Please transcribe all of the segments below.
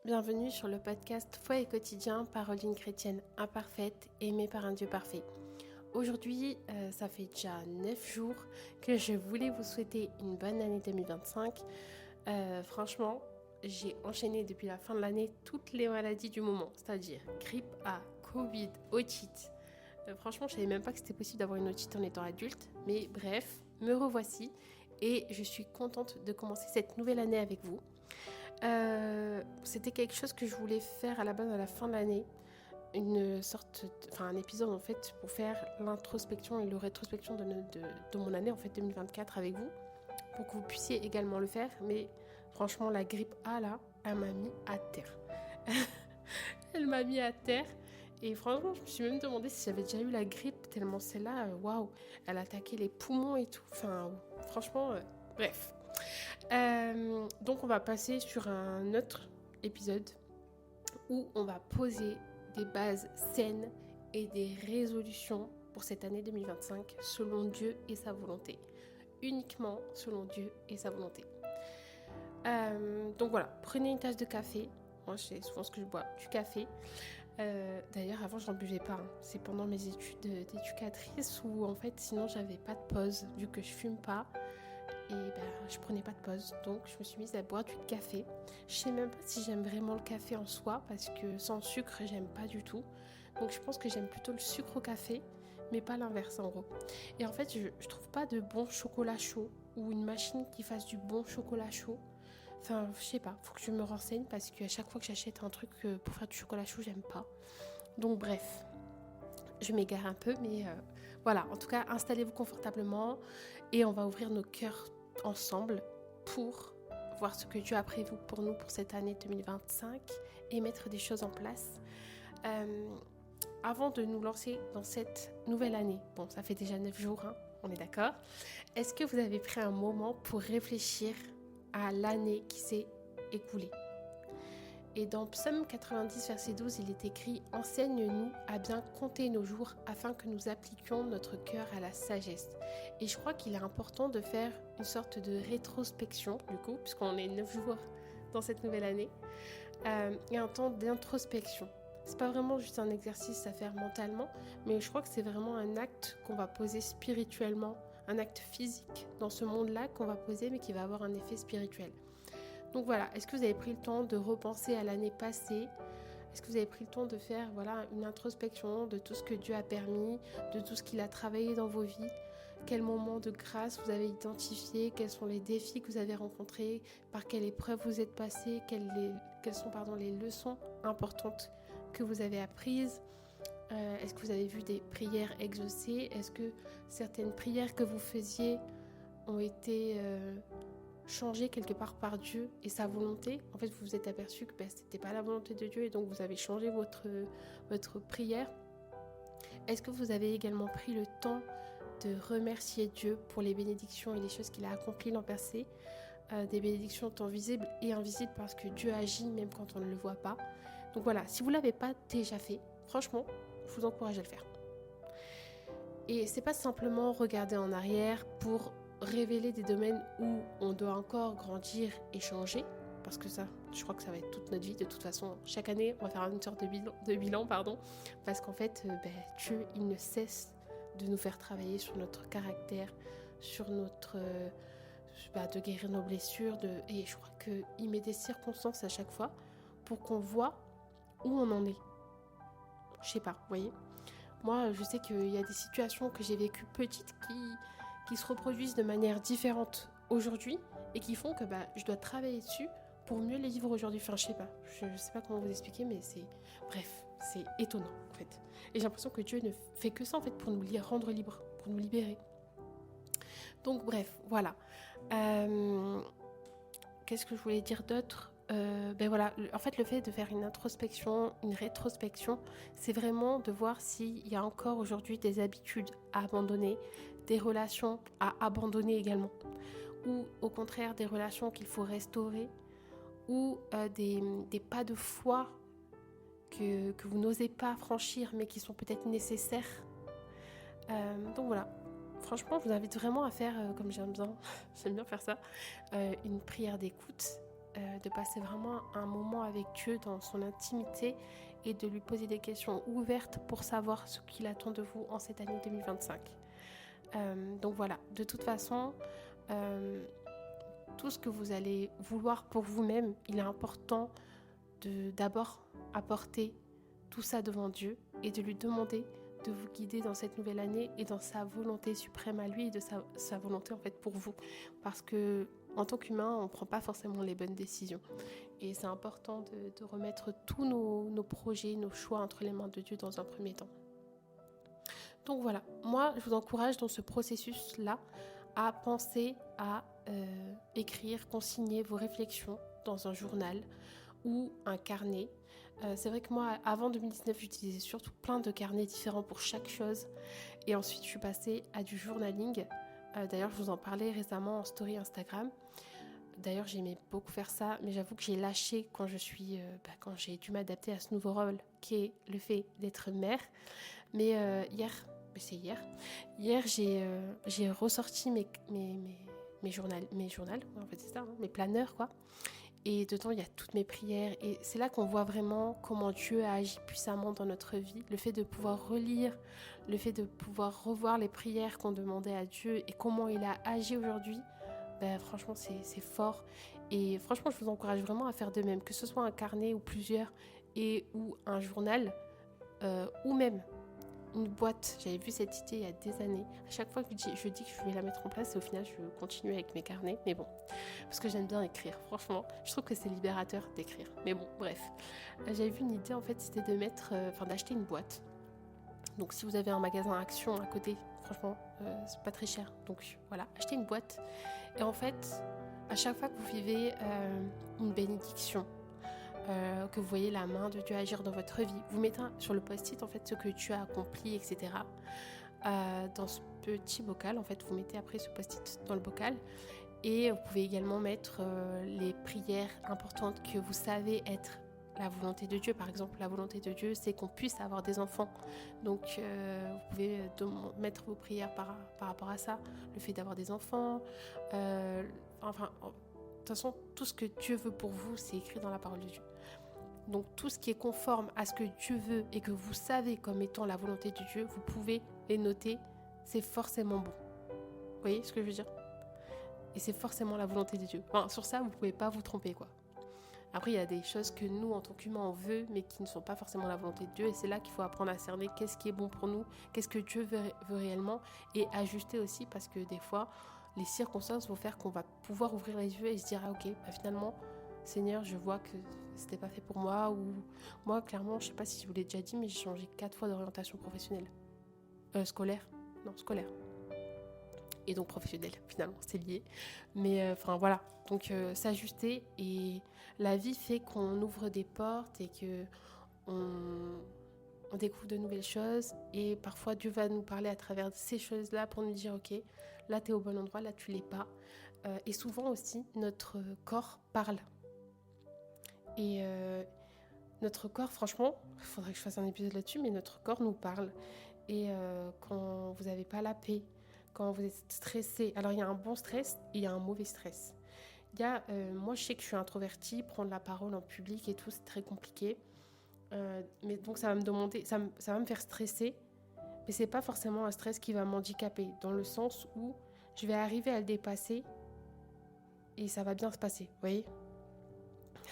bienvenue sur le podcast Foi et quotidien, parole d'une chrétienne imparfaite, aimée par un Dieu parfait. Aujourd'hui, ça fait déjà 9 jours que je voulais vous souhaiter une bonne année 2025. Franchement, j'ai enchaîné depuis la fin de l'année toutes les maladies du moment, c'est-à-dire grippe A, Covid, otite. Franchement, je savais même pas que c'était possible d'avoir une otite en étant adulte, mais bref, me revoici et je suis contente de commencer cette nouvelle année avec vous. C'était quelque chose que je voulais faire à la base à la fin de l'année, un épisode en fait pour faire l'introspection et le rétrospection de mon année en fait 2024 avec vous, pour que vous puissiez également le faire. Mais franchement, la grippe A là, elle m'a mis à terre. Elle m'a mis à terre. Et franchement, je me suis même demandé si j'avais déjà eu la grippe, tellement celle-là, waouh, elle attaquait les poumons et tout. Enfin, franchement, bref. Donc on va passer sur un autre épisode où on va poser des bases saines et des résolutions pour cette année 2025 selon Dieu et sa volonté. Uniquement selon Dieu et sa volonté. Donc voilà, prenez une tasse de café. Moi, c'est souvent ce que je bois, du café. D'ailleurs, avant, je n'en buvais pas. C'est pendant mes études d'éducatrice où, en fait, sinon, j'avais pas de pause, vu que je fume pas. Et je prenais pas de pause. Donc, je me suis mise à boire du café. Je sais même pas si j'aime vraiment le café en soi, parce que sans sucre, j'aime pas du tout. Donc, je pense que j'aime plutôt le sucre au café, mais pas l'inverse, en gros. Et en fait, je trouve pas de bon chocolat chaud ou une machine qui fasse du bon chocolat chaud. Enfin, je sais pas, faut que je me renseigne parce qu'à chaque fois que j'achète un truc pour faire du chocolat chaud, j'aime pas. Donc bref, je m'égare un peu, mais voilà. En tout cas, installez-vous confortablement et on va ouvrir nos cœurs ensemble pour voir ce que Dieu a prévu pour nous pour cette année 2025 et mettre des choses en place. Avant de nous lancer dans cette nouvelle année, bon, ça fait déjà 9 jours, hein, on est d'accord. Est-ce que vous avez pris un moment pour réfléchir à l'année qui s'est écoulée? Et dans Psaume 90, verset 12, il est écrit « Enseigne-nous à bien compter nos jours afin que nous appliquions notre cœur à la sagesse. » Et je crois qu'il est important de faire une sorte de rétrospection, du coup, puisqu'on est 9 jours dans cette nouvelle année, et un temps d'introspection. C'est pas vraiment juste un exercice à faire mentalement, mais je crois que c'est vraiment un acte qu'on va poser spirituellement, un acte physique dans ce monde-là qu'on va poser, mais qui va avoir un effet spirituel. Donc voilà, est-ce que vous avez pris le temps de repenser à l'année passée? Est-ce que vous avez pris le temps de faire une introspection de tout ce que Dieu a permis, de tout ce qu'il a travaillé dans vos vies? Quels moments de grâce vous avez identifiés? Quels sont les défis que vous avez rencontrés? Par quelle épreuve vous êtes passé? Quelles sont les leçons importantes que vous avez apprises? Est-ce que vous avez vu des prières exaucées? Est-ce que certaines prières que vous faisiez ont été changées quelque part par Dieu et sa volonté? En fait, vous vous êtes aperçu que c'était pas la volonté de Dieu et donc vous avez changé votre prière. Est-ce que vous avez également pris le temps de remercier Dieu pour les bénédictions et les choses qu'il a accomplies l'an passé? Des bénédictions tant visibles et invisibles parce que Dieu agit même quand on ne le voit pas. Donc voilà, si vous ne l'avez pas déjà fait, franchement, je vous encourage à le faire. Et c'est pas simplement regarder en arrière pour révéler des domaines où on doit encore grandir et changer, parce que ça, je crois que ça va être toute notre vie. De toute façon, chaque année, on va faire une sorte de bilan, parce qu'en fait, Dieu, il ne cesse de nous faire travailler sur notre caractère, sur notre... de guérir nos blessures, et je crois qu'il met des circonstances à chaque fois pour qu'on voit où on en est. Je sais pas, vous voyez. Moi, je sais qu'il y a des situations que j'ai vécues petites qui se reproduisent de manière différente aujourd'hui et qui font que je dois travailler dessus pour mieux les vivre aujourd'hui. Enfin, je sais pas comment vous expliquer, mais c'est étonnant en fait. Et j'ai l'impression que Dieu ne fait que ça en fait pour nous rendre libres, pour nous libérer. Donc bref, voilà. Qu'est-ce que je voulais dire d'autre? En fait, le fait de faire une introspection, une rétrospection, c'est vraiment de voir s'il y a encore aujourd'hui des habitudes à abandonner, des relations à abandonner également, ou au contraire des relations qu'il faut restaurer, ou des pas de foi que vous n'osez pas franchir mais qui sont peut-être nécessaires. Donc voilà. Franchement, je vous invite vraiment à faire, comme j'aime bien faire ça, une prière d'écoute. de passer vraiment un moment avec Dieu dans son intimité et de lui poser des questions ouvertes pour savoir ce qu'il attend de vous en cette année 2025. Donc voilà, de toute façon, tout ce que vous allez vouloir pour vous-même, il est important d'abord apporter tout ça devant Dieu et de lui demander de vous guider dans cette nouvelle année et dans sa volonté suprême à lui et de sa volonté en fait pour vous. Parce que en tant qu'humain, on ne prend pas forcément les bonnes décisions. Et c'est important de remettre tous nos projets, nos choix entre les mains de Dieu dans un premier temps. Donc voilà, moi je vous encourage dans ce processus-là à penser à écrire, consigner vos réflexions dans un journal ou un carnet. C'est vrai que moi, avant 2019, j'utilisais surtout plein de carnets différents pour chaque chose. Et ensuite, je suis passée à du journaling. D'ailleurs, je vous en parlais récemment en story Instagram. D'ailleurs, j'aimais beaucoup faire ça, mais j'avoue que j'ai lâché quand j'ai dû m'adapter à ce nouveau rôle qui est le fait d'être mère. Mais hier, j'ai ressorti mes journaux, en fait c'est ça, mes planeurs quoi. Et dedans, il y a toutes mes prières. Et c'est là qu'on voit vraiment comment Dieu a agi puissamment dans notre vie. Le fait de pouvoir relire, le fait de pouvoir revoir les prières qu'on demandait à Dieu et comment il a agi aujourd'hui, franchement, c'est fort. Et franchement, je vous encourage vraiment à faire de même. Que ce soit un carnet ou plusieurs, ou un journal, ou même une boîte. J'avais vu cette idée il y a des années. À chaque fois que je dis que je vais la mettre en place, et au final, je continue avec mes carnets. Mais bon, parce que j'aime bien écrire. Franchement, je trouve que c'est libérateur d'écrire. Mais bon, bref. J'avais vu une idée, en fait, c'était d'acheter une boîte. Donc, si vous avez un magasin Action à côté, franchement, c'est pas très cher. Donc, voilà, achetez une boîte. Et en fait, à chaque fois que vous vivez une bénédiction, que vous voyez la main de Dieu agir dans votre vie, vous mettez sur le post-it en fait ce que Dieu a accompli, etc. Dans ce petit bocal, en fait, vous mettez après ce post-it dans le bocal et vous pouvez également mettre les prières importantes que vous savez être la volonté de Dieu. Par exemple, la volonté de Dieu, c'est qu'on puisse avoir des enfants. Donc, vous pouvez mettre vos prières par rapport à ça, le fait d'avoir des enfants, de toute façon, tout ce que Dieu veut pour vous, c'est écrit dans la parole de Dieu. Donc tout ce qui est conforme à ce que Dieu veut et que vous savez comme étant la volonté de Dieu, vous pouvez les noter, c'est forcément bon. Vous voyez ce que je veux dire ? Et c'est forcément la volonté de Dieu. Enfin, sur ça, vous ne pouvez pas vous tromper, quoi. Après, il y a des choses que nous, en tant qu'humains, on veut, mais qui ne sont pas forcément la volonté de Dieu. Et c'est là qu'il faut apprendre à cerner qu'est-ce qui est bon pour nous, qu'est-ce que Dieu veut réellement, et ajuster aussi, parce que des fois, les circonstances vont faire qu'on va pouvoir ouvrir les yeux et se dire « Ah ok, finalement, Seigneur, je vois que c'était pas fait pour moi » ou moi, clairement, je sais pas si je vous l'ai déjà dit, mais j'ai changé 4 fois d'orientation professionnelle. Scolaire. Et donc professionnelle, finalement, c'est lié. Mais voilà, donc s'ajuster, et la vie fait qu'on ouvre des portes et que on découvre de nouvelles choses, et parfois Dieu va nous parler à travers ces choses-là pour nous dire ok, là t'es au bon endroit, là tu l'es pas. Et souvent aussi notre corps parle, et notre corps, franchement, il faudrait que je fasse un épisode là-dessus, mais notre corps nous parle. Et quand vous n'avez pas la paix, quand vous êtes stressé, alors il y a un bon stress et il y a un mauvais stress. Moi je sais que je suis introvertie, prendre la parole en public et tout, c'est très compliqué. Mais donc ça va me demander, ça va me faire stresser, mais c'est pas forcément un stress qui va m'handicaper, dans le sens où je vais arriver à le dépasser et ça va bien se passer, vous voyez.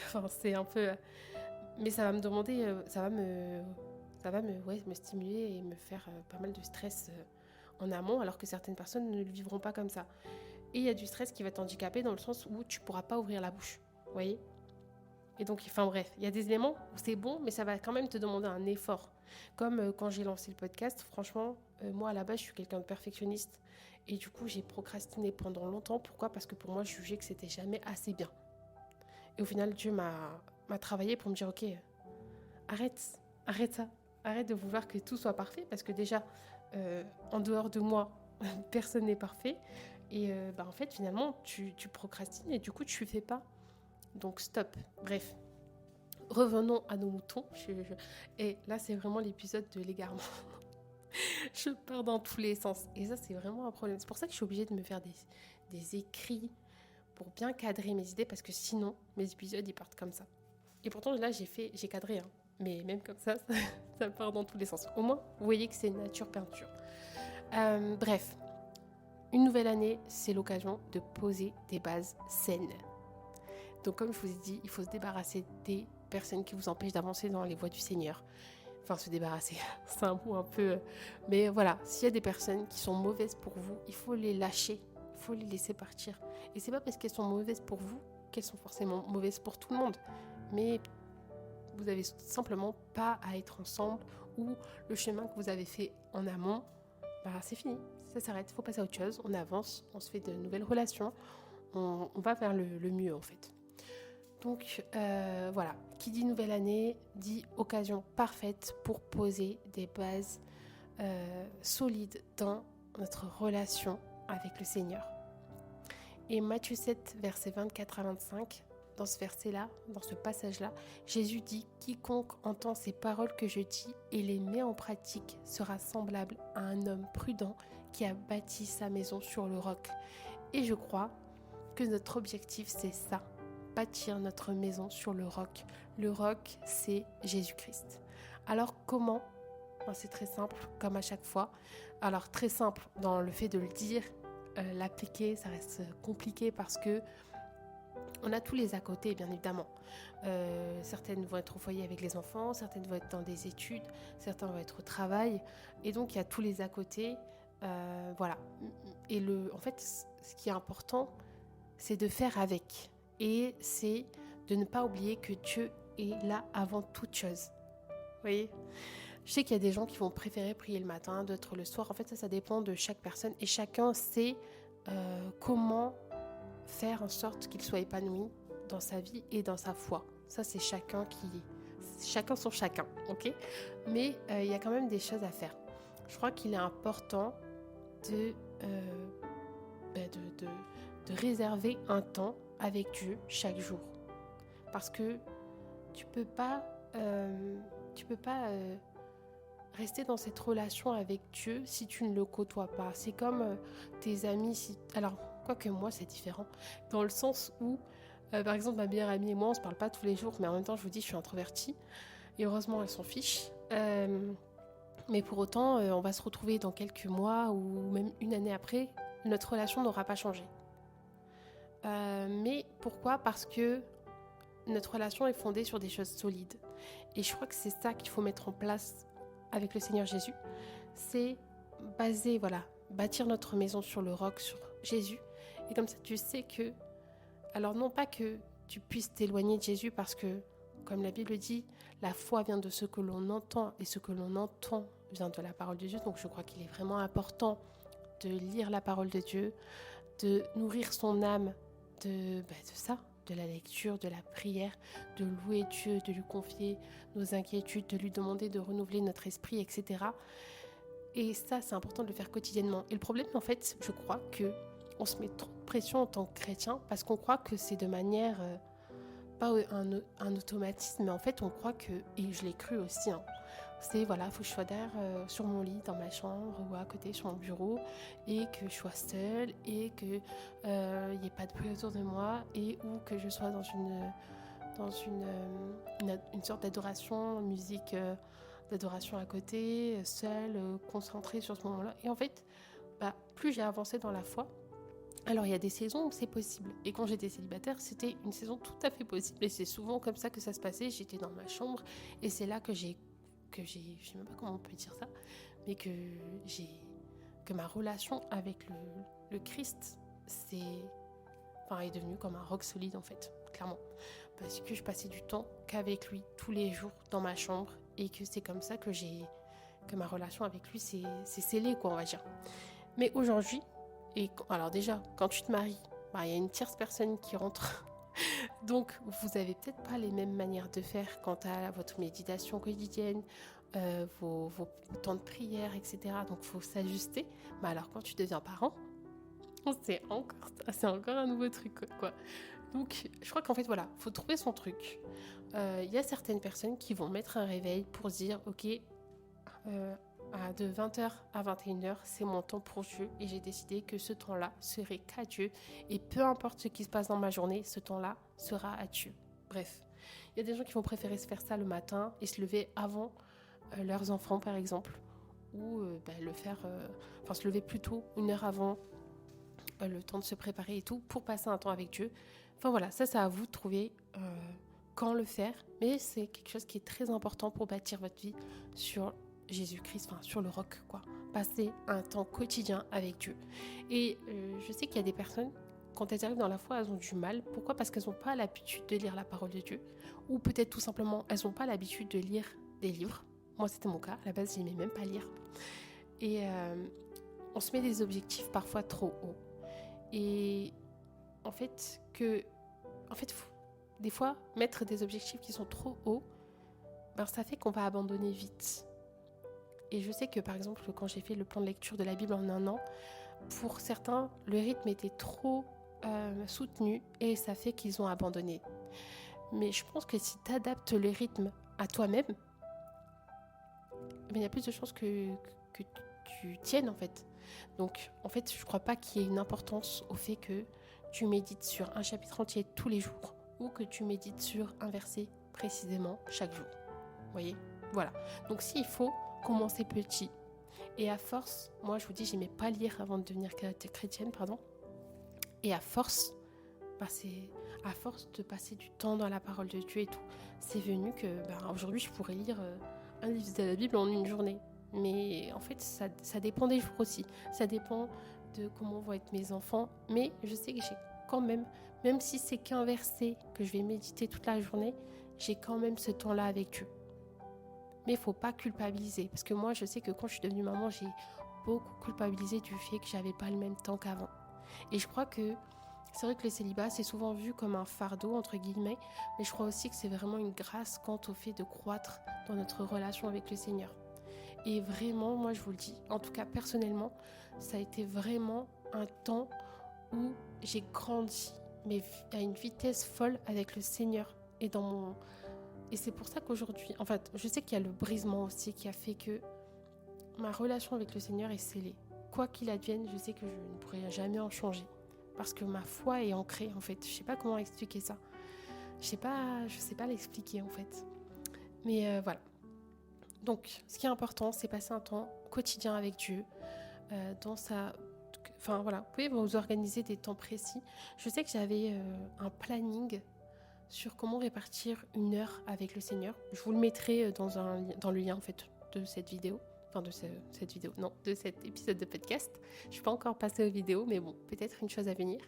Enfin, c'est un peu, mais ça va me demander, ça va me stimuler et me faire pas mal de stress en amont, alors que certaines personnes ne le vivront pas comme ça. Et il y a du stress qui va t'handicaper dans le sens où tu pourras pas ouvrir la bouche, vous voyez. Et donc, enfin bref, il y a des éléments où c'est bon, mais ça va quand même te demander un effort. Comme quand j'ai lancé le podcast, franchement, moi à la base, je suis quelqu'un de perfectionniste. Et du coup, j'ai procrastiné pendant longtemps. Pourquoi ? Parce que pour moi, je jugeais que c'était jamais assez bien. Et au final, Dieu m'a travaillé pour me dire, ok, arrête ça. Arrête de vouloir que tout soit parfait. Parce que déjà, en dehors de moi, personne n'est parfait. Et en fait, finalement, tu procrastines et du coup, tu ne fais pas. Donc stop, bref. Revenons à nos moutons. Et là, c'est vraiment l'épisode de l'égarement. Je pars dans tous les sens. Et ça, c'est vraiment un problème. C'est pour ça que je suis obligée de me faire des écrits pour bien cadrer mes idées, parce que sinon, mes épisodes, ils partent comme ça. Et pourtant, là, j'ai cadré, hein. Mais même comme ça, ça part dans tous les sens. Au moins, vous voyez que c'est nature peinture. Bref, une nouvelle année, c'est l'occasion de poser des bases saines. Donc, comme je vous ai dit, il faut se débarrasser des personnes qui vous empêchent d'avancer dans les voies du Seigneur. Enfin, se débarrasser, c'est un mot un peu... Mais voilà, s'il y a des personnes qui sont mauvaises pour vous, il faut les lâcher, il faut les laisser partir. Et c'est pas parce qu'elles sont mauvaises pour vous qu'elles sont forcément mauvaises pour tout le monde. Mais vous avez simplement pas à être ensemble, ou le chemin que vous avez fait en amont, c'est fini, ça s'arrête, il faut passer à autre chose, on avance, on se fait de nouvelles relations, on va vers le mieux en fait. Donc voilà, qui dit nouvelle année dit occasion parfaite pour poser des bases solides dans notre relation avec le Seigneur. Et Matthieu 7, versets 24 à 25, dans ce verset-là, dans ce passage-là, Jésus dit « Quiconque entend ces paroles que je dis et les met en pratique sera semblable à un homme prudent qui a bâti sa maison sur le roc. » Et je crois que notre objectif, c'est ça, bâtir notre maison sur le roc. Le roc, c'est Jésus-Christ. Alors comment ? C'est très simple, comme à chaque fois. Alors très simple dans le fait de le dire, l'appliquer, ça reste compliqué parce que on a tous les à côté, bien évidemment. Certaines vont être au foyer avec les enfants, certaines vont être dans des études, certains vont être au travail. Et donc, il y a tous les à côté. Voilà. Et en fait, ce qui est important, c'est de faire avec. Et c'est de ne pas oublier que Dieu est là avant toute chose. Vous voyez ? Je sais qu'il y a des gens qui vont préférer prier le matin, d'autres le soir. En fait, ça dépend de chaque personne. Et chacun sait comment faire en sorte qu'il soit épanoui dans sa vie et dans sa foi. Ça, c'est chacun son chacun, ok ? Mais il y a quand même des choses à faire. Je crois qu'il est important de réserver un temps avec Dieu chaque jour. Parce que tu peux pas rester dans cette relation avec Dieu si tu ne le côtoies pas. C'est comme tes amis. Alors, quoique moi, c'est différent. Dans le sens où, par exemple, ma meilleure amie et moi, on se parle pas tous les jours, mais en même temps, je vous dis, je suis introvertie. Et heureusement, elle s'en fiche. Mais pour autant, on va se retrouver dans quelques mois ou même une année après, notre relation n'aura pas changé. Mais pourquoi ? Parce que notre relation est fondée sur des choses solides. Et je crois que c'est ça qu'il faut mettre en place avec le Seigneur Jésus. C'est bâtir notre maison sur le roc, sur Jésus. Et comme ça, tu sais que... Alors non pas que tu puisses t'éloigner de Jésus parce que, comme la Bible dit, la foi vient de ce que l'on entend et ce que l'on entend vient de la parole de Dieu. Donc je crois qu'il est vraiment important de lire la parole de Dieu, de nourrir son âme de ça, de la lecture, de la prière, de louer Dieu, de lui confier nos inquiétudes, de lui demander de renouveler notre esprit, etc. Et ça, c'est important de le faire quotidiennement. Et le problème, en fait, je crois que on se met trop de pression en tant que chrétien parce qu'on croit que c'est de manière, pas un automatisme, mais en fait, on croit que, et je l'ai cru aussi, c'est faut que je sois derrière sur mon lit, dans ma chambre ou à côté sur mon bureau et que je sois seule et que il n'y ait pas de bruit autour de moi et ou que je sois dans une sorte d'adoration, musique d'adoration à côté, seule, concentrée sur ce moment-là. Et en fait, plus j'ai avancé dans la foi, alors il y a des saisons où c'est possible. Et quand j'étais célibataire, c'était une saison tout à fait possible. Et c'est souvent comme ça que ça se passait. J'étais dans ma chambre et c'est là que je sais même pas comment on peut dire ça, mais que ma relation avec le Christ est devenue comme un roc solide en fait, clairement. Parce que je passais du temps qu'avec lui tous les jours dans ma chambre et que c'est comme ça que ma relation avec lui s'est scellée, quoi, on va dire. Mais aujourd'hui, alors déjà, quand tu te maries, il y a une tierce personne qui rentre. Donc, vous n'avez peut-être pas les mêmes manières de faire quant à votre méditation quotidienne, vos temps de prière, etc. Donc, il faut s'ajuster. Mais alors, quand tu deviens parent, c'est encore un nouveau truc, quoi. Donc, je crois qu'en fait, il faut trouver son truc. Il y a certaines personnes qui vont mettre un réveil pour se dire, ok, de 20h à 21h, c'est mon temps pour Dieu et j'ai décidé que ce temps-là serait qu'à Dieu et peu importe ce qui se passe dans ma journée, ce temps-là sera à Dieu. Bref, il y a des gens qui vont préférer se faire ça le matin et se lever avant leurs enfants par exemple ou se lever plus tôt, 1 heure avant le temps de se préparer et tout pour passer un temps avec Dieu. Enfin voilà, ça c'est à vous de trouver quand le faire, mais c'est quelque chose qui est très important pour bâtir votre vie sur Jésus-Christ, enfin sur le roc quoi. Passer un temps quotidien avec Dieu. Et je sais qu'il y a des personnes, quand elles arrivent dans la foi, elles ont du mal. Pourquoi ? Parce qu'elles n'ont pas l'habitude de lire la parole de Dieu. Ou peut-être tout simplement, elles n'ont pas l'habitude de lire des livres. Moi, c'était mon cas. À la base, je n'aimais même pas lire. Et on se met des objectifs parfois trop hauts. Et des fois, mettre des objectifs qui sont trop hauts, ça fait qu'on va abandonner vite. Et je sais que par exemple, quand j'ai fait le plan de lecture de la Bible en 1 an, pour certains, le rythme était trop soutenu et ça fait qu'ils ont abandonné. Mais je pense que si tu adaptes le rythme à toi-même, il y a plus de chances que tu tiennes en fait. Donc en fait, je ne crois pas qu'il y ait une importance au fait que tu médites sur un chapitre entier tous les jours ou que tu médites sur un verset précisément chaque jour. Vous voyez ? Voilà. Donc s'il faut commencer petit. Et à force, moi je vous dis, j'aimais pas lire avant de devenir chrétienne, Et à force, c'est à force de passer du temps dans la parole de Dieu et tout, c'est venu que aujourd'hui je pourrais lire un livre de la Bible en une journée. Mais en fait, ça dépend des jours aussi. Ça dépend de comment vont être mes enfants. Mais je sais que j'ai quand même si c'est qu'un verset que je vais méditer toute la journée, j'ai quand même ce temps-là avec Dieu. Mais il ne faut pas culpabiliser. Parce que moi, je sais que quand je suis devenue maman, j'ai beaucoup culpabilisé du fait que je n'avais pas le même temps qu'avant. Et je crois que c'est vrai que le célibat, c'est souvent vu comme un fardeau, entre guillemets. Mais je crois aussi que c'est vraiment une grâce quant au fait de croître dans notre relation avec le Seigneur. Et vraiment, moi, je vous le dis, en tout cas personnellement, ça a été vraiment un temps où j'ai grandi, mais à une vitesse folle avec le Seigneur Et c'est pour ça qu'aujourd'hui, en fait, je sais qu'il y a le brisement aussi qui a fait que ma relation avec le Seigneur est scellée. Quoi qu'il advienne, je sais que je ne pourrai jamais en changer. Parce que ma foi est ancrée, en fait. Je sais pas comment expliquer ça. Je sais pas l'expliquer, en fait. Mais voilà. Donc, ce qui est important, c'est passer un temps quotidien avec Dieu. Enfin, voilà. Vous pouvez vous organiser des temps précis. Je sais que j'avais un planning sur comment répartir 1 heure avec le Seigneur. Je vous le mettrai dans le lien en fait de cette vidéo. Enfin de cet épisode de podcast. Je ne suis pas encore passée aux vidéos, mais bon, peut-être une chose à venir.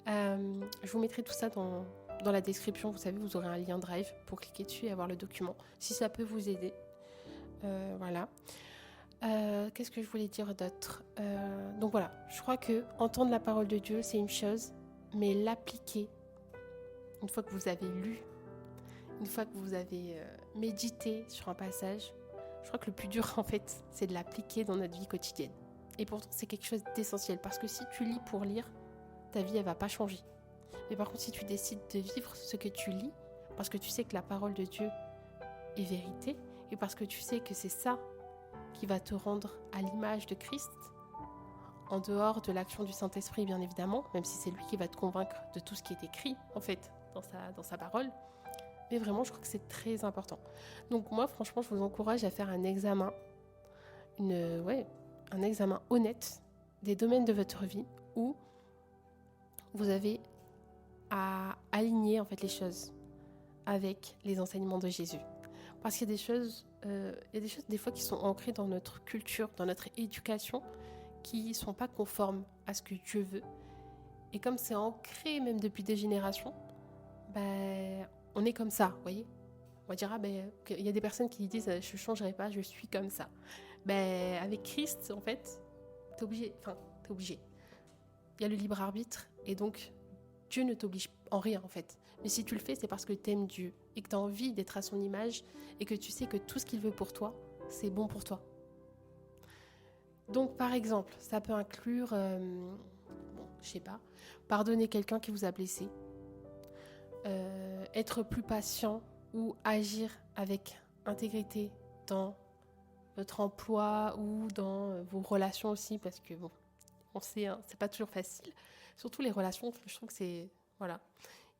Je vous mettrai tout ça dans la description. Vous savez, vous aurez un lien Drive pour cliquer dessus et avoir le document, si ça peut vous aider. Voilà. Qu'est-ce que je voulais dire d'autre ? Donc voilà, je crois que entendre la parole de Dieu, c'est une chose, mais l'appliquer, une fois que vous avez lu, une fois que vous avez médité sur un passage, je crois que le plus dur en fait, c'est de l'appliquer dans notre vie quotidienne. Et pourtant, c'est quelque chose d'essentiel parce que si tu lis pour lire, ta vie, elle va pas changer. Mais par contre, si tu décides de vivre ce que tu lis, parce que tu sais que la parole de Dieu est vérité, et parce que tu sais que c'est ça qui va te rendre à l'image de Christ, en dehors de l'action du Saint-Esprit, bien évidemment, même si c'est lui qui va te convaincre de tout ce qui est écrit, en fait, dans sa parole. Mais vraiment, je crois que c'est très important. Donc moi, franchement, je vous encourage à faire un examen, un examen honnête des domaines de votre vie où vous avez à aligner en fait les choses avec les enseignements de Jésus. Parce qu'il y a des choses, des fois qui sont ancrées dans notre culture, dans notre éducation, qui ne sont pas conformes à ce que Dieu veut. Et comme c'est ancré même depuis des générations, on est comme ça, vous voyez. On va dire, il y a des personnes qui disent, je ne changerai pas, je suis comme ça. Avec Christ, en fait, t'es obligé. Il y a le libre arbitre, et donc Dieu ne t'oblige en rien, en fait. Mais si tu le fais, c'est parce que tu aimes Dieu, et que tu as envie d'être à son image, et que tu sais que tout ce qu'il veut pour toi, c'est bon pour toi. Donc, par exemple, ça peut inclure, pardonner quelqu'un qui vous a blessé, être plus patient ou agir avec intégrité dans votre emploi ou dans vos relations aussi, parce que bon, on sait, hein, c'est pas toujours facile. Surtout les relations, je trouve que c'est... Voilà,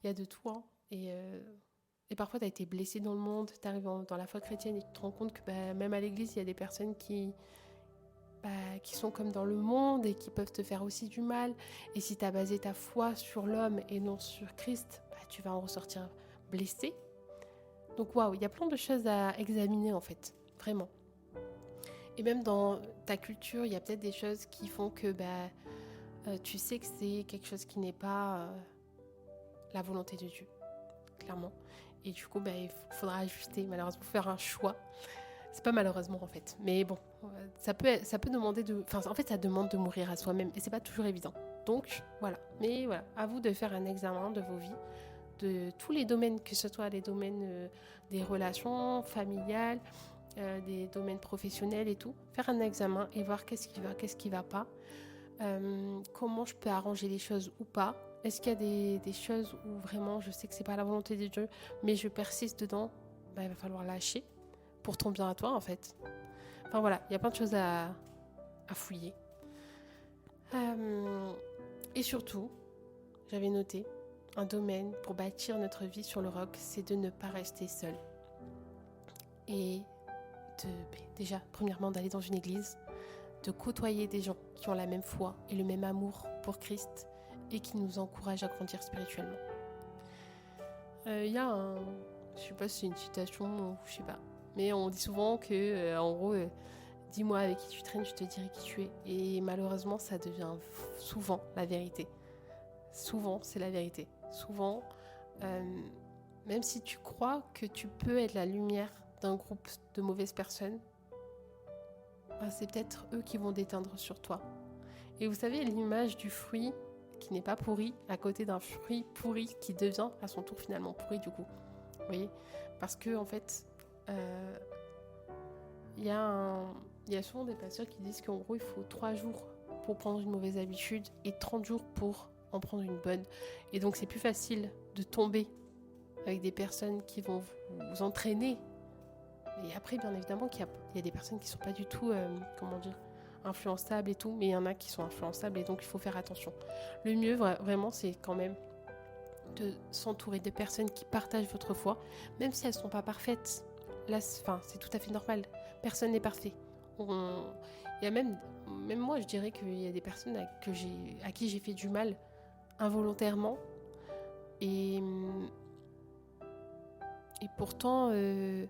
il y a de tout, hein. Et parfois, tu as été blessé dans le monde, tu arrives dans la foi chrétienne et tu te rends compte que même à l'église, il y a des personnes qui sont comme dans le monde et qui peuvent te faire aussi du mal. Et si tu as basé ta foi sur l'homme et non sur Christ, tu vas en ressortir blessé. Donc waouh, il y a plein de choses à examiner en fait, vraiment. Et même dans ta culture, il y a peut-être des choses qui font que tu sais que c'est quelque chose qui n'est pas la volonté de Dieu, clairement. Et du coup, il faudra ajuster, malheureusement, faire un choix. C'est pas malheureusement en fait, mais bon, ça peut demander en fait, ça demande de mourir à soi-même et c'est pas toujours évident. Donc voilà, mais voilà, à vous de faire un examen de vos vies, de tous les domaines, que ce soit les domaines des relations familiales, des domaines professionnels et tout, faire un examen et voir qu'est-ce qui va pas, comment je peux arranger les choses ou pas. Est-ce qu'il y a des choses où vraiment je sais que c'est pas la volonté de Dieu, mais je persiste dedans, il va falloir lâcher pour ton bien à toi en fait. Enfin voilà, il y a plein de choses à fouiller. Et surtout, j'avais noté, un domaine pour bâtir notre vie sur le roc, c'est de ne pas rester seul. Et déjà, premièrement, d'aller dans une église, de côtoyer des gens qui ont la même foi et le même amour pour Christ et qui nous encouragent à grandir spirituellement. Il y a je sais pas si c'est une citation ou je sais pas, mais on dit souvent que, en gros, dis-moi avec qui tu traînes, je te dirai qui tu es. Et malheureusement, ça devient souvent la vérité. Souvent, c'est la vérité. Souvent, même si tu crois que tu peux être la lumière d'un groupe de mauvaises personnes, c'est peut-être eux qui vont déteindre sur toi. Et vous savez, l'image du fruit qui n'est pas pourri à côté d'un fruit pourri qui devient à son tour finalement pourri du coup. Vous voyez ? Parce que en fait, il y a souvent des pasteurs qui disent qu'en gros, il faut 3 jours pour prendre une mauvaise habitude et 30 jours pour en prendre une bonne. Et donc, c'est plus facile de tomber avec des personnes qui vont vous entraîner. Et après, bien évidemment, qu'il y a des personnes qui ne sont pas du tout, influençables et tout, mais il y en a qui sont influençables et donc il faut faire attention. Le mieux, vraiment, c'est quand même de s'entourer de personnes qui partagent votre foi, même si elles ne sont pas parfaites. Là, c'est tout à fait normal. Personne n'est parfait. Il y a même moi, je dirais qu'il y a des personnes à qui j'ai fait du mal involontairement. Et pourtant, je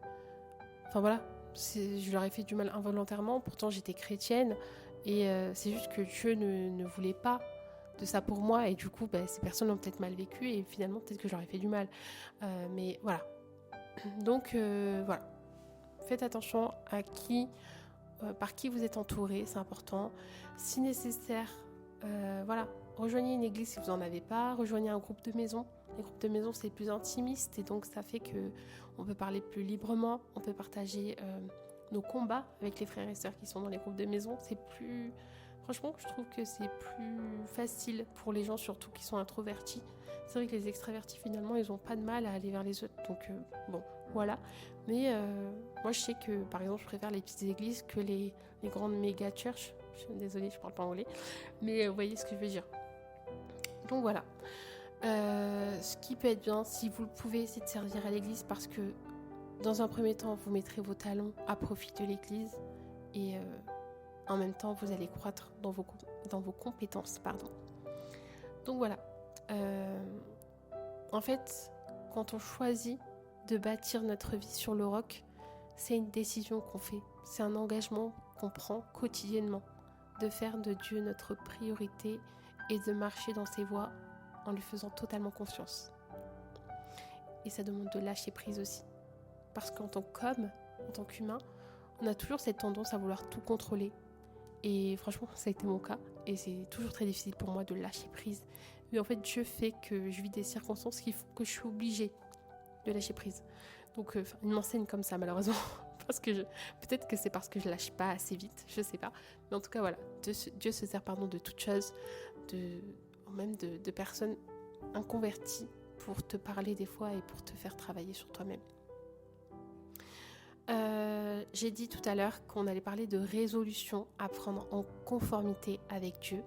leur ai fait du mal involontairement. Pourtant, j'étais chrétienne. Et c'est juste que Dieu ne voulait pas de ça pour moi. Et du coup, ces personnes l'ont peut-être mal vécu. Et finalement, peut-être que je leur ai fait du mal. Mais voilà. Donc, voilà. Faites attention à par qui vous êtes entouré, c'est important. Si nécessaire, rejoignez une église si vous n'en avez pas, rejoignez un groupe de maison. Les groupes de maison, c'est plus intimiste et donc ça fait qu'on peut parler plus librement, on peut partager nos combats avec les frères et sœurs qui sont dans les groupes de maison. Franchement, je trouve que c'est plus facile pour les gens, surtout qui sont introvertis. C'est vrai que les extravertis, finalement, ils n'ont pas de mal à aller vers les autres. Donc, voilà. Mais moi, je sais que, par exemple, je préfère les petites églises que les grandes méga churches. Je suis désolée, je parle pas anglais. Mais vous voyez ce que je veux dire. Donc, voilà. Ce qui peut être bien, si vous le pouvez, c'est de servir à l'église parce que, dans un premier temps, vous mettrez vos talents à profit de l'église et en même temps, vous allez croître dans vos compétences. Donc, voilà. En fait, quand on choisit de bâtir notre vie sur le roc, c'est une décision qu'on fait, c'est un engagement qu'on prend quotidiennement, de faire de Dieu notre priorité et de marcher dans ses voies en lui faisant totalement confiance. Et ça demande de lâcher prise aussi, parce qu'en tant qu'humain, on a toujours cette tendance à vouloir tout contrôler. Et franchement, ça a été mon cas, et c'est toujours très difficile pour moi de lâcher prise. Mais en fait, Dieu fait que je vis des circonstances qui font que je suis obligée de lâcher prise. Donc, il m'enseigne comme ça, malheureusement. Peut-être que c'est parce que je lâche pas assez vite, je sais pas. Mais en tout cas, voilà. Dieu se sert, de toutes choses, même de personnes inconverties pour te parler des fois et pour te faire travailler sur toi-même. j'ai dit tout à l'heure qu'on allait parler de résolution à prendre en conformité avec Dieu.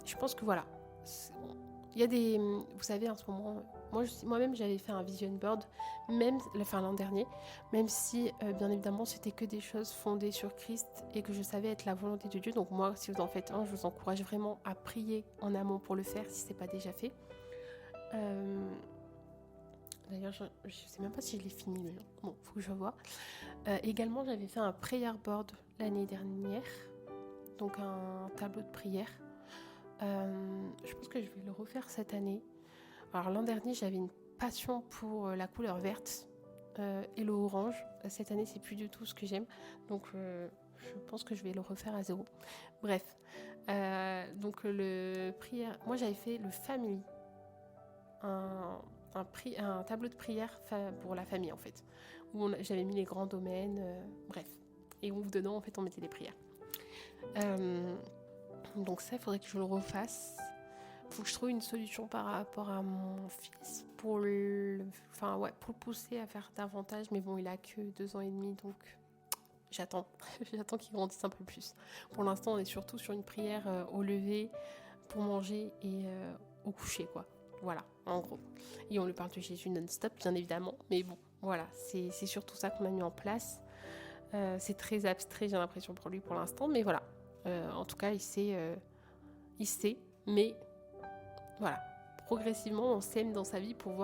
Je pense que voilà, il y a des... Vous savez, en ce moment, moi-même j'avais fait un vision board, l'an dernier, même si bien évidemment c'était que des choses fondées sur Christ et que je savais être la volonté de Dieu. Donc moi, si vous en faites un, je vous encourage vraiment à prier en amont pour le faire si ce n'est pas déjà fait. D'ailleurs, je ne sais même pas si je l'ai fini, mais bon, il faut que je vois. Également, j'avais fait un prayer board l'année dernière, donc un tableau de prière. Je pense que je vais le refaire cette année. Alors l'an dernier, j'avais une passion pour la couleur verte et le orange. Cette année, c'est plus du tout ce que j'aime. Donc je pense que je vais le refaire à zéro. Bref. Donc le prière... Moi, j'avais fait le family. Un tableau de prière pour la famille, en fait. Où j'avais mis les grands domaines. Bref. Et où dedans, en fait, on mettait les prières. Donc ça, il faudrait que je le refasse. Il faut que je trouve une solution par rapport à mon fils pour le pousser à faire davantage. Mais bon, il a que 2 ans et demi, donc j'attends qu'il grandisse un peu plus. Pour l'instant, on est surtout sur une prière au lever, pour manger et au coucher, quoi. Voilà, en gros. Et on lui parle de Jésus non-stop, bien évidemment. Mais bon, voilà, c'est surtout ça qu'on a mis en place. C'est très abstrait, j'ai l'impression, pour lui pour l'instant. Mais voilà. En tout cas, il sait, mais voilà, progressivement, on sème dans sa vie pour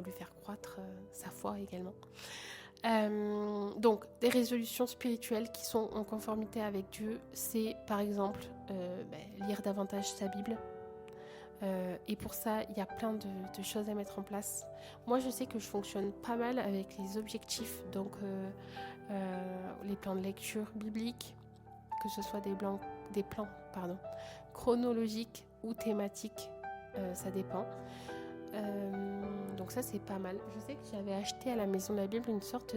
lui faire croître sa foi également. Donc, des résolutions spirituelles qui sont en conformité avec Dieu, c'est par exemple lire davantage sa Bible. Et pour ça, il y a plein de choses à mettre en place. Moi, je sais que je fonctionne pas mal avec les objectifs, donc les plans de lecture bibliques, que ce soit des plans chronologiques ou thématiques, ça dépend. Donc ça, c'est pas mal. Je sais que j'avais acheté à la Maison de la Bible une sorte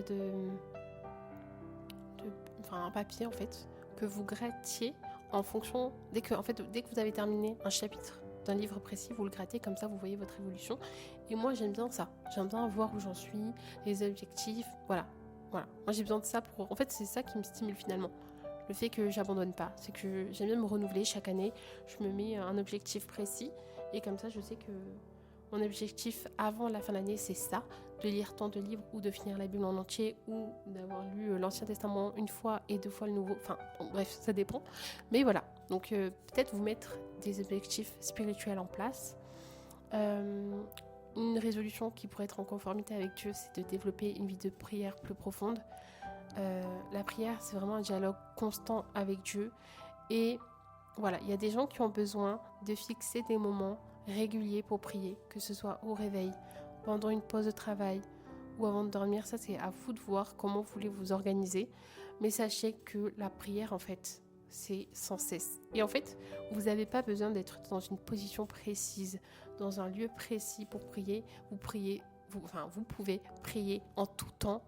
un papier en fait que vous grattiez en fonction dès que vous avez terminé un chapitre d'un livre précis, vous le grattez, comme ça vous voyez votre évolution. Et moi j'aime bien ça, j'aime bien voir où j'en suis, les objectifs, voilà. Moi j'ai besoin de ça en fait c'est ça qui me stimule finalement. Le fait que j'abandonne pas, c'est que j'aime bien me renouveler chaque année, je me mets un objectif précis et comme ça je sais que mon objectif avant la fin de l'année c'est ça, de lire tant de livres ou de finir la Bible en entier ou d'avoir lu l'Ancien Testament une fois et 2 fois le Nouveau, bref ça dépend, mais voilà. Donc peut-être vous mettre des objectifs spirituels en place. Une résolution qui pourrait être en conformité avec Dieu, c'est de développer une vie de prière plus profonde. La prière, c'est vraiment un dialogue constant avec Dieu. Et voilà, il y a des gens qui ont besoin de fixer des moments réguliers pour prier, que ce soit au réveil, pendant une pause de travail ou avant de dormir. Ça, c'est à vous de voir comment vous voulez vous organiser. Mais sachez que la prière, en fait, c'est sans cesse. Et en fait, vous n'avez pas besoin d'être dans une position précise, dans un lieu précis pour prier. Vous pouvez prier en tout temps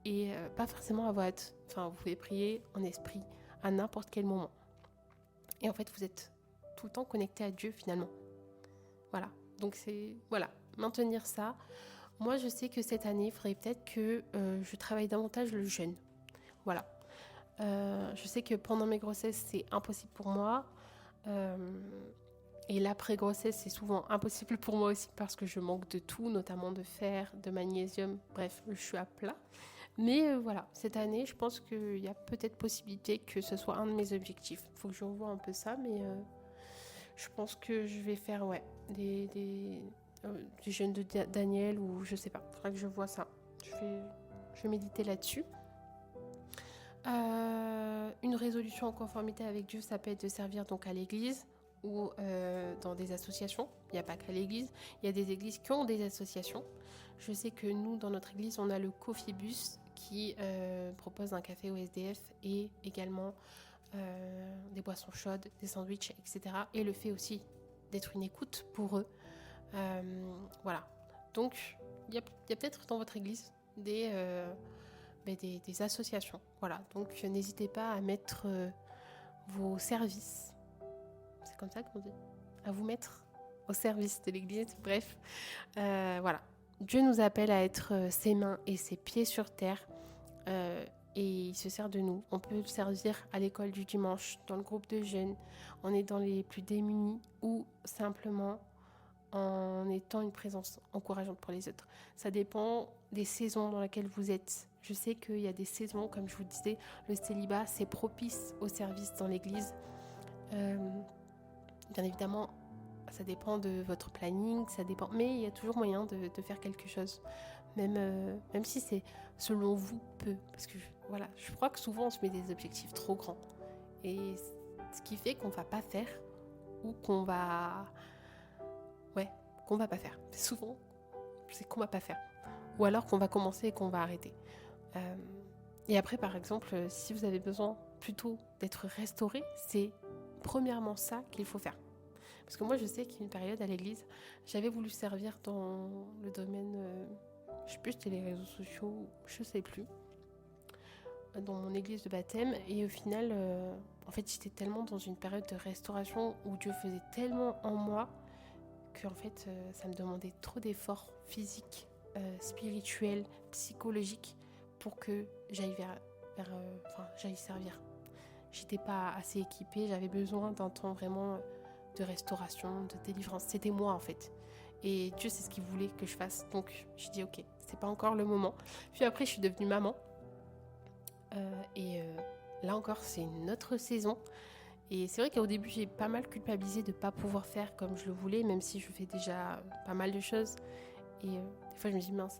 et pas forcément à voix haute. Vous pouvez prier en esprit à n'importe quel moment. Et en fait, vous êtes tout le temps connecté à Dieu finalement. Voilà. Donc maintenir ça. Moi, je sais que cette année, il faudrait peut-être que je travaille davantage le jeûne. Voilà. Je sais que pendant mes grossesses, c'est impossible pour moi. Et l'après-grossesse, c'est souvent impossible pour moi aussi parce que je manque de tout, notamment de fer, de magnésium. Bref, je suis à plat. Mais voilà, cette année, je pense qu'il y a peut-être possibilité que ce soit un de mes objectifs. Il faut que je revoie un peu ça, mais je pense que je vais faire des jeûnes de Daniel ou je sais pas. Il faudra que je vois ça. Je vais méditer là-dessus. Une résolution en conformité avec Dieu, ça peut être de servir donc à l'église ou dans des associations. Il n'y a pas qu'à l'église, il y a des églises qui ont des associations. Je sais que nous, dans notre église, on a le Coffee Bus qui propose un café au SDF et également des boissons chaudes, des sandwichs, etc. Et le fait aussi d'être une écoute pour eux. Voilà. Donc, il y a peut-être dans votre église des associations. Voilà. Donc, n'hésitez pas à mettre vos services. C'est comme ça qu'on dit. À vous mettre au service de l'église. Bref. Voilà. Dieu nous appelle à être ses mains et ses pieds sur terre. et il se sert de nous. On peut le servir à l'école du dimanche, dans le groupe de jeunes, en aidant les plus démunis ou simplement en étant une présence encourageante pour les autres. Ça dépend des saisons dans lesquelles vous êtes. Je sais qu'il y a des saisons, comme je vous disais, le célibat, c'est propice au service dans l'église. Bien évidemment, ça dépend de votre planning, ça dépend, mais il y a toujours moyen de faire quelque chose, même si c'est selon vous peu, parce que voilà, je crois que souvent on se met des objectifs trop grands, et ce qui fait qu'on va pas faire, ou qu'on va pas faire. Souvent, c'est qu'on va pas faire, ou alors qu'on va commencer et qu'on va arrêter. Et après, par exemple, si vous avez besoin plutôt d'être restauré, c'est premièrement ça qu'il faut faire. Parce que moi, je sais qu'une période à l'église, j'avais voulu servir dans le domaine, je sais plus, c'était les réseaux sociaux, je sais plus, dans mon église de baptême. Et au final, en fait, j'étais tellement dans une période de restauration où Dieu faisait tellement en moi que en fait, ça me demandait trop d'efforts physiques, spirituels, psychologiques pour que j'aille j'aille servir. J'étais pas assez équipée, j'avais besoin d'un temps vraiment de restauration, de délivrance. C'était moi en fait. Et Dieu, c'est ce qu'il voulait que je fasse. Donc, je dis ok, c'est pas encore le moment. Puis après, je suis devenue maman. Là encore, c'est une autre saison. Et c'est vrai qu'au début, j'ai pas mal culpabilisé de ne pas pouvoir faire comme je le voulais, même si je fais déjà pas mal de choses. Et des fois, je me dis, mince,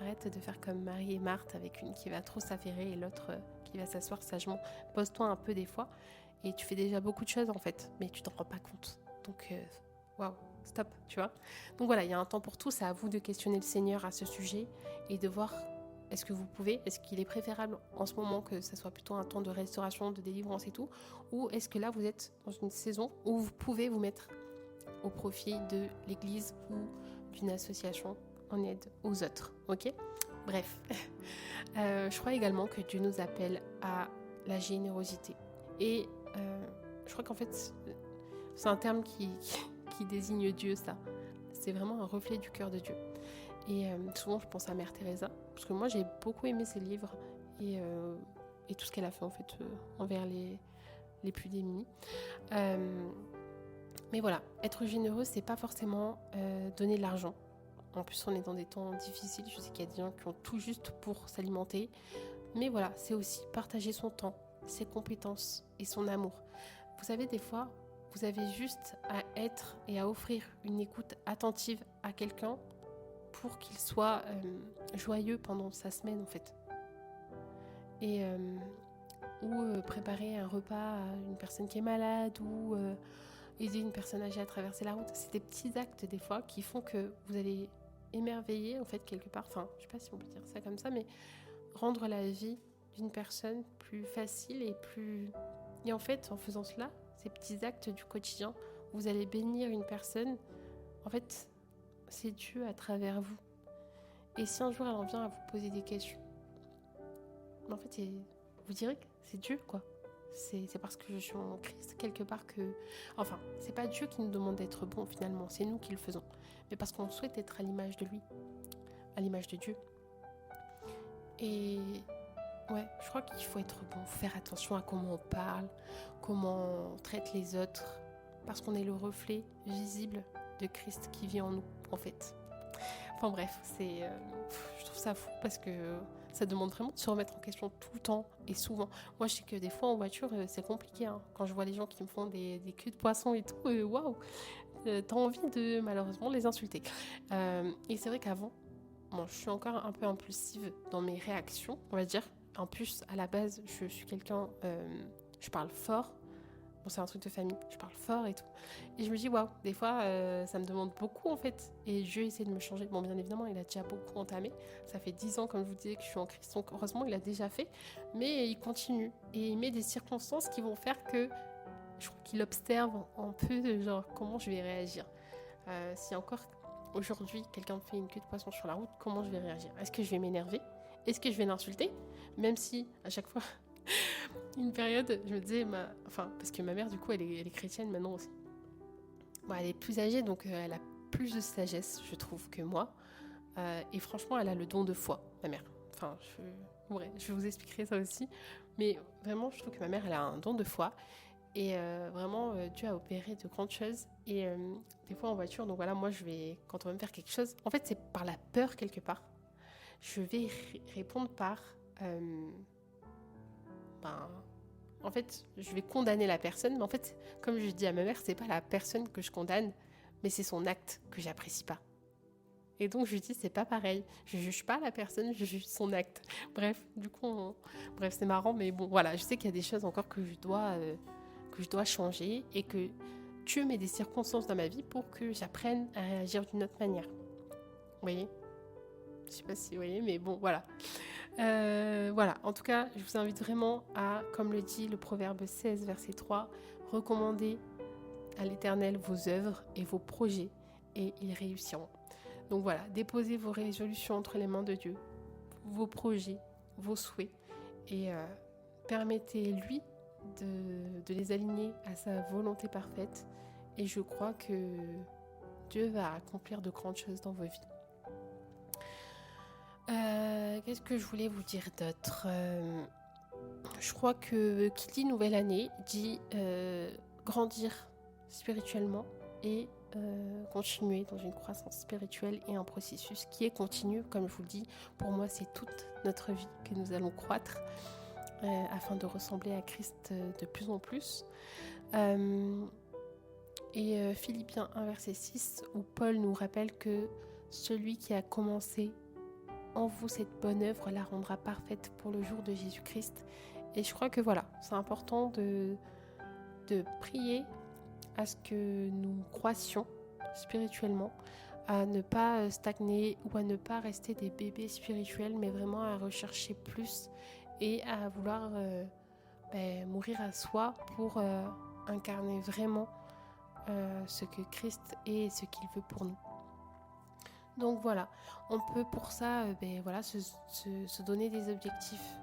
arrête de faire comme Marie et Marthe, avec une qui va trop s'affairer et l'autre qui va s'asseoir sagement. Pose-toi un peu des fois. Et tu fais déjà beaucoup de choses en fait, mais tu t'en rends pas compte. Donc, waouh, stop, tu vois. Donc voilà, il y a un temps pour tout. C'est à vous de questionner le Seigneur à ce sujet et de voir est-ce que vous pouvez, est-ce qu'il est préférable en ce moment que ça soit plutôt un temps de restauration, de délivrance et tout, ou est-ce que là vous êtes dans une saison où vous pouvez vous mettre au profit de l'église ou d'une association en aide aux autres, ok ? Bref, je crois également que Dieu nous appelle à la générosité. Et je crois qu'en fait, c'est un terme qui désigne Dieu, ça. C'est vraiment un reflet du cœur de Dieu. Et souvent, je pense à Mère Teresa, parce que moi, j'ai beaucoup aimé ses livres et tout ce qu'elle a fait, en fait, envers les plus démunis. Mais voilà, être généreux, c'est pas forcément donner de l'argent. En plus, on est dans des temps difficiles. Je sais qu'il y a des gens qui ont tout juste pour s'alimenter. Mais voilà, c'est aussi partager son temps, ses compétences et son amour. Vous savez, des fois, vous avez juste à être et à offrir une écoute attentive à quelqu'un pour qu'il soit joyeux pendant sa semaine, en fait. Et ou préparer un repas à une personne qui est malade ou aider une personne âgée à traverser la route. C'est des petits actes, des fois, qui font que vous allez émerveiller, en fait, quelque part. Enfin, je sais pas si on peut dire ça comme ça, mais rendre la vie d'une personne plus facile et plus... Et en fait, en faisant cela, ces petits actes du quotidien, vous allez bénir une personne. En fait, c'est Dieu à travers vous. Et si un jour elle en vient à vous poser des questions, en fait, vous direz que c'est Dieu, quoi. C'est parce que je suis en Christ, quelque part, que... Enfin, c'est pas Dieu qui nous demande d'être bon, finalement. C'est nous qui le faisons. Mais parce qu'on souhaite être à l'image de lui, à l'image de Dieu. Et ouais, je crois qu'il faut être bon, faut faire attention à comment on parle, comment on traite les autres, parce qu'on est le reflet visible de Christ qui vit en nous, en fait. Enfin bref, je trouve ça fou parce que ça demande vraiment de se remettre en question tout le temps et souvent. Moi, je sais que des fois en voiture, c'est compliqué. Hein. Quand je vois les gens qui me font des culs de poisson et tout, waouh, t'as envie de malheureusement les insulter. Et c'est vrai qu'avant, je suis encore un peu impulsive dans mes réactions, on va dire. En plus, à la base, je suis quelqu'un, je parle fort. Bon, c'est un truc de famille, je parle fort et tout. Et je me dis, waouh, des fois, ça me demande beaucoup en fait. Et Dieu essaie de me changer. Bon, bien évidemment, il a déjà beaucoup entamé. Ça fait 10 ans, comme je vous disais, que je suis en Christ. Donc, heureusement, il a déjà fait. Mais il continue. Et il met des circonstances qui vont faire que je crois qu'il observe un peu de genre comment je vais réagir. Si encore aujourd'hui, quelqu'un me fait une queue de poisson sur la route, comment je vais réagir ? Est-ce que je vais m'énerver ? Est-ce que je vais l'insulter ? Même si, à chaque fois... Une période, je me disais, parce que ma mère, du coup, elle est chrétienne maintenant aussi. Bon, elle est plus âgée, donc elle a plus de sagesse, je trouve, que moi. Et franchement, elle a le don de foi, ma mère. Enfin, Bref, je vous expliquerai ça aussi. Mais vraiment, je trouve que ma mère, elle a un don de foi. Et vraiment, Dieu a opéré de grandes choses. Et des fois en voiture, donc voilà, moi, quand on va me faire quelque chose, en fait, c'est par la peur quelque part. Je vais répondre par... ben, en fait, je vais condamner la personne. Mais en fait, comme je dis à ma mère, c'est pas la personne que je condamne, mais c'est son acte que j'apprécie pas. Et donc je lui dis c'est pas pareil, je juge pas la personne, je juge son acte. Bref, du coup, bref c'est marrant, mais bon voilà, je sais qu'il y a des choses encore que je dois changer et que Dieu met des circonstances dans ma vie pour que j'apprenne à réagir d'une autre manière. Vous voyez? Je sais pas si vous voyez, mais bon voilà. Voilà, en tout cas, je vous invite vraiment à, comme le dit le Proverbe 16, verset 3, recommander à l'Éternel vos œuvres et vos projets et ils réussiront. Donc voilà, déposez vos résolutions entre les mains de Dieu, vos projets, vos souhaits, et permettez-lui de les aligner à sa volonté parfaite. Et je crois que Dieu va accomplir de grandes choses dans vos vies. Qu'est-ce que je voulais vous dire d'autre? Je crois que qui dit nouvelle année dit grandir spirituellement et continuer dans une croissance spirituelle et un processus qui est continu, comme je vous le dis. Pour moi, c'est toute notre vie que nous allons croître afin de ressembler à Christ de plus en plus. Et Philippiens 1, verset 6, où Paul nous rappelle que celui qui a commencé en vous cette bonne œuvre la rendra parfaite pour le jour de Jésus-Christ. Et je crois que voilà, c'est important de prier à ce que nous croissions spirituellement, à ne pas stagner ou à ne pas rester des bébés spirituels, mais vraiment à rechercher plus et à vouloir mourir à soi pour incarner vraiment ce que Christ est et ce qu'il veut pour nous. Donc voilà, on peut pour ça se donner des objectifs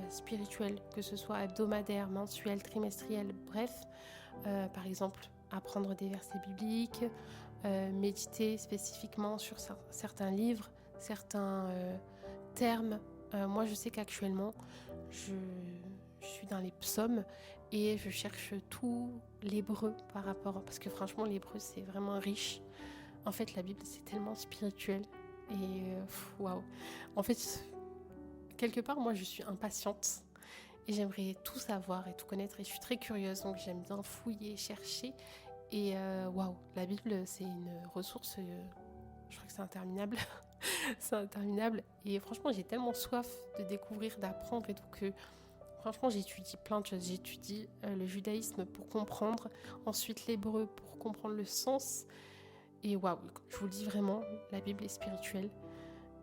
spirituels, que ce soit hebdomadaires, mensuels, trimestriels, bref, par exemple apprendre des versets bibliques, méditer spécifiquement sur certains livres, certains termes. Moi je sais qu'actuellement je suis dans les psaumes et je cherche tout l'hébreu par rapport, parce que franchement l'hébreu c'est vraiment riche. En fait, la Bible, c'est tellement spirituel. Et waouh. En fait, quelque part, moi, je suis impatiente. Et j'aimerais tout savoir et tout connaître. Et je suis très curieuse. Donc, j'aime bien fouiller, chercher. Et waouh, la Bible, c'est une ressource, je crois que c'est interminable. C'est interminable. Et franchement, j'ai tellement soif de découvrir, d'apprendre et tout que... Franchement, j'étudie plein de choses. J'étudie le judaïsme pour comprendre. Ensuite, l'hébreu pour comprendre le sens. Et waouh, je vous le dis vraiment, la Bible est spirituelle.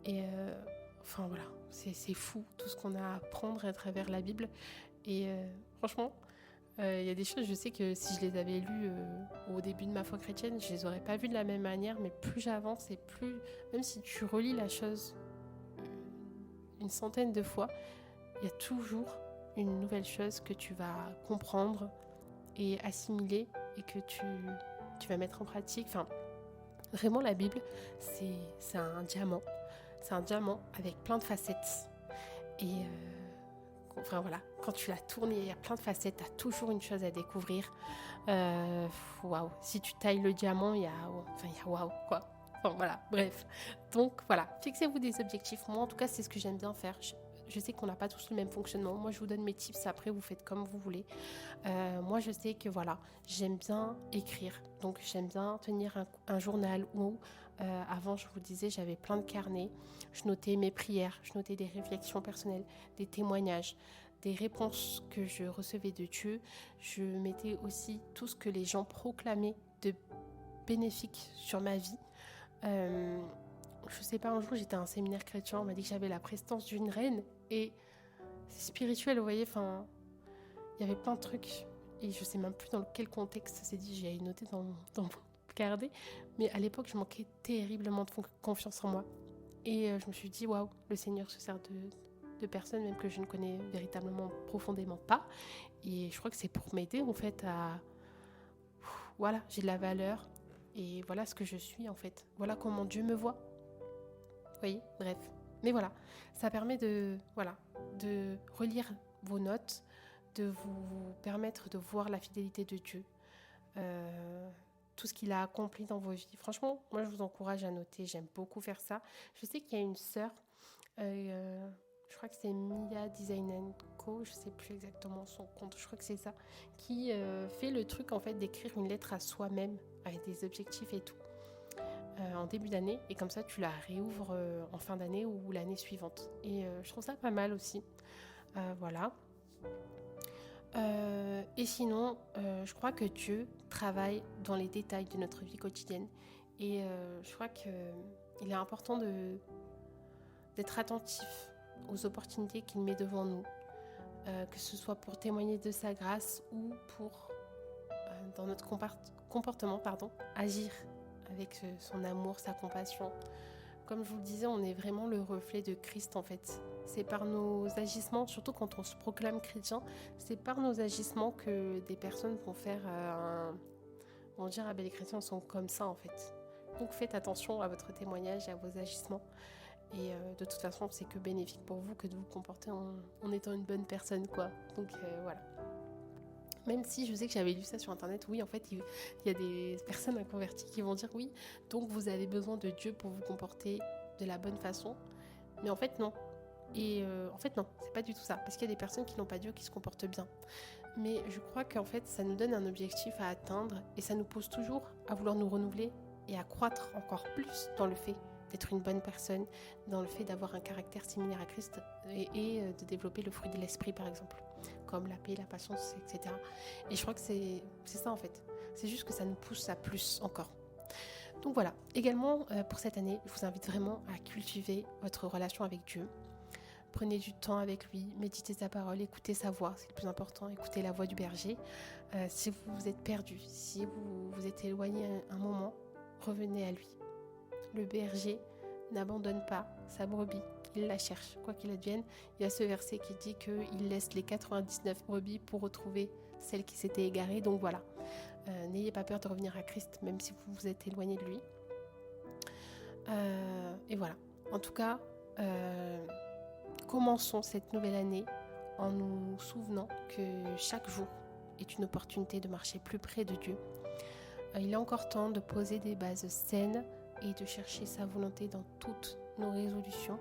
Et enfin voilà, c'est fou tout ce qu'on a à apprendre à travers la Bible. Et franchement, il y a des choses, je sais que si je les avais lues au début de ma foi chrétienne, je les aurais pas vues de la même manière. Mais plus j'avance et plus, même si tu relis la chose une centaine de fois, il y a toujours une nouvelle chose que tu vas comprendre et assimiler et que tu vas mettre en pratique. Enfin, vraiment, la Bible, c'est un diamant. C'est un diamant avec plein de facettes. Et enfin voilà, quand tu la tournes, il y a plein de facettes. Tu as toujours une chose à découvrir. Waouh, si tu tailles le diamant, il y a waouh, quoi. Enfin voilà, bref. Donc voilà, fixez-vous des objectifs. Moi, en tout cas, c'est ce que j'aime bien faire. Je sais qu'on n'a pas tous le même fonctionnement. Moi, je vous donne mes tips. Après, vous faites comme vous voulez. Moi, je sais que voilà, j'aime bien écrire. Donc, j'aime bien tenir un journal où, avant, je vous disais, j'avais plein de carnets. Je notais mes prières, je notais des réflexions personnelles, des témoignages, des réponses que je recevais de Dieu. Je mettais aussi tout ce que les gens proclamaient de bénéfique sur ma vie. Je sais pas, un jour j'étais à un séminaire chrétien, on m'a dit que j'avais la prestance d'une reine et c'est spirituel, vous voyez, enfin, il y avait plein de trucs et je sais même plus dans quel contexte c'est dit, j'ai noté dans mon carnet, mais à l'époque je manquais terriblement de confiance en moi et je me suis dit waouh, le Seigneur se sert de personnes même que je ne connais véritablement profondément pas et je crois que c'est pour m'aider en fait à, voilà, j'ai de la valeur et voilà ce que je suis en fait, voilà comment Dieu me voit. Oui, bref. Mais voilà, ça permet de relire vos notes, de vous permettre de voir la fidélité de Dieu, tout ce qu'il a accompli dans vos vies. Franchement, moi je vous encourage à noter, j'aime beaucoup faire ça. Je sais qu'il y a une sœur, je crois que c'est Mia Design Co, je sais plus exactement son compte, je crois que c'est ça, qui fait le truc en fait d'écrire une lettre à soi-même avec des objectifs et tout en début d'année, et comme ça tu la réouvres en fin d'année ou l'année suivante. Et je trouve ça pas mal aussi. Voilà. Et sinon, je crois que Dieu travaille dans les détails de notre vie quotidienne. Et je crois qu'il est important d'être attentif aux opportunités qu'il met devant nous, que ce soit pour témoigner de sa grâce ou pour, dans notre comportement, agir avec son amour, sa compassion. Comme je vous le disais, on est vraiment le reflet de Christ en fait. C'est par nos agissements, surtout quand on se proclame chrétien, c'est par nos agissements que des personnes vont dire ah ben les chrétiens sont comme ça en fait. Donc faites attention à votre témoignage et à vos agissements. Et de toute façon, c'est que bénéfique pour vous que de vous comporter en étant une bonne personne, quoi. Donc voilà. Même si je sais que j'avais lu ça sur internet, oui, en fait, il y a des personnes inconverties qui vont dire oui, donc vous avez besoin de Dieu pour vous comporter de la bonne façon. Mais en fait, non. Et en fait, non, c'est pas du tout ça. Parce qu'il y a des personnes qui n'ont pas Dieu qui se comportent bien. Mais je crois qu'en fait, ça nous donne un objectif à atteindre et ça nous pousse toujours à vouloir nous renouveler et à croître encore plus dans le fait d'être une bonne personne, dans le fait d'avoir un caractère similaire à Christ et de développer le fruit de l'esprit, par exemple, comme la paix, la patience, etc. Et je crois que c'est ça en fait. C'est juste que ça nous pousse à plus encore. Donc voilà. Également, pour cette année, je vous invite vraiment à cultiver votre relation avec Dieu. Prenez du temps avec lui, méditez sa parole, écoutez sa voix, c'est le plus important, écoutez la voix du berger. Si vous êtes perdu, si vous vous êtes éloigné un moment, revenez à lui. Le berger n'abandonne pas sa brebis, il la cherche, quoi qu'il advienne. Il y a ce verset qui dit qu'il laisse les 99 brebis pour retrouver celle qui s'était égarée. Donc voilà, n'ayez pas peur de revenir à Christ, même si vous vous êtes éloigné de lui. Et voilà, en tout cas, commençons cette nouvelle année en nous souvenant que chaque jour est une opportunité de marcher plus près de Dieu. Il est encore temps de poser des bases saines et de chercher sa volonté dans toutes nos résolutions.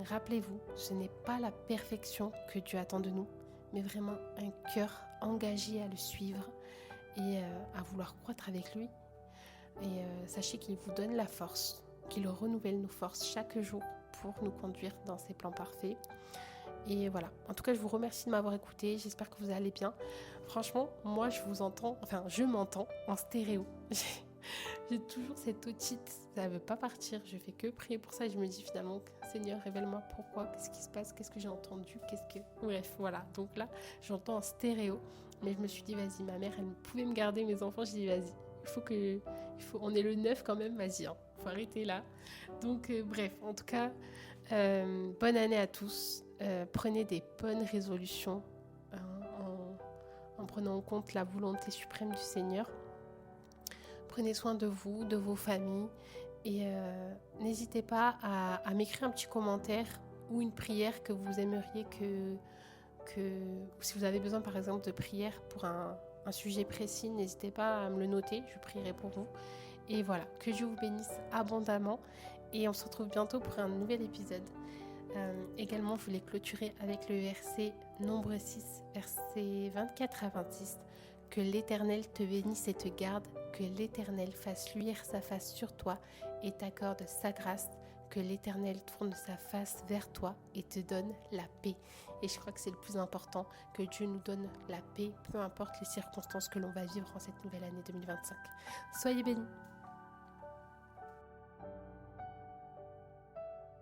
Rappelez-vous, ce n'est pas la perfection que Dieu attend de nous, mais vraiment un cœur engagé à le suivre et à vouloir croître avec lui. Et sachez qu'il vous donne la force, qu'il renouvelle nos forces chaque jour pour nous conduire dans ses plans parfaits. Et voilà, en tout cas je vous remercie de m'avoir écouté, j'espère que vous allez bien. Franchement, moi je m'entends en stéréo. J'ai toujours cette otite, ça ne veut pas partir, je fais que prier pour ça et je me dis finalement, Seigneur, révèle-moi pourquoi, qu'est-ce qui se passe, qu'est-ce que j'ai entendu, Bref, voilà, donc là, j'entends en stéréo, mais je me suis dit, vas-y, ma mère, elle pouvait me garder mes enfants, j'ai dit, vas-y, on est le 9 quand même, vas-y, hein, faut arrêter là. Donc, bref, en tout cas, bonne année à tous, prenez des bonnes résolutions hein, en prenant en compte la volonté suprême du Seigneur. Prenez soin de vous, de vos familles et n'hésitez pas à m'écrire un petit commentaire ou une prière que vous aimeriez si vous avez besoin par exemple de prière pour un sujet précis, n'hésitez pas à me le noter, je prierai pour vous. Et voilà, que Dieu vous bénisse abondamment et on se retrouve bientôt pour un nouvel épisode. Également, je voulais clôturer avec le verset Nombre 6, versets 24 à 26. Que l'Éternel te bénisse et te garde, que l'Éternel fasse luire sa face sur toi et t'accorde sa grâce, que l'Éternel tourne sa face vers toi et te donne la paix. Et je crois que c'est le plus important, que Dieu nous donne la paix, peu importe les circonstances que l'on va vivre en cette nouvelle année 2025. Soyez bénis.